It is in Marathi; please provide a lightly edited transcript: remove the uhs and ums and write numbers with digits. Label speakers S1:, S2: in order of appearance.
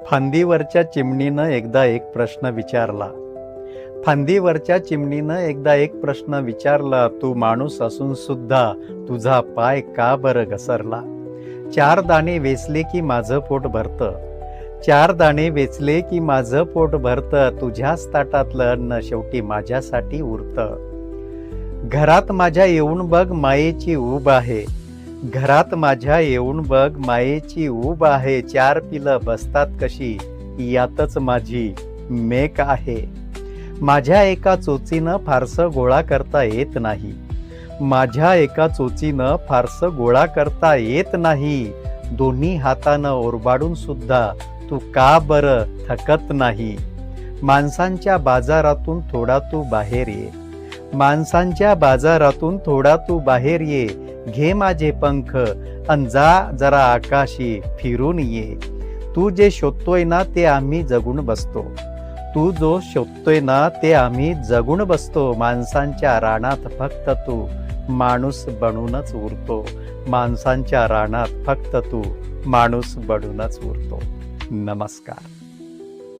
S1: फांदीवरच्या चिमणीनं एकदा एक प्रश्न विचारला. फांदीवरच्या चिमणीनं एकदा एक प्रश्न विचारला, तू माणूस असून सुद्धा तुझा पाय का बरं घसरला? 4 दाणे वेचले की माझं पोट भरतं, 4 दाणे वेचले की माझं पोट भरतं, तुझ्याच ताटातलं अन्न शेवटी माझ्यासाठी उरतं. घरात माझ्या येऊन बघ मायेची ऊब आहे, घरात माझ्या येऊन बघ मायेची ऊब आहे, 4 पिलं बसतात कशी यातच माझी मेक आहे. माझ्या एका चोचीनं फारसं गोळा करता येत नाही, माझ्या एका चोचीनं फारसं गोळा करता येत नाही, दोन्ही हातानं ओरबाडून सुद्धा तू का बरं थकत नाही? माणसांच्या बाजारातून थोडा तू बाहेर ये, माणसांच्या बाजारातून थोडा तू बाहेर ये, घे माझे पंख अन जा जरा आकाशी फिरून ये. तू जे शोधतोय ना ते आम्ही जगून बसतो, तू जो शोधतोय ना ते आम्ही जगून बसतो. माणसांच्या रानात फक्त तू माणूस बनूनच उरतो, माणसांच्या रानात फक्त तू माणूस बनूनच उरतो. नमस्कार.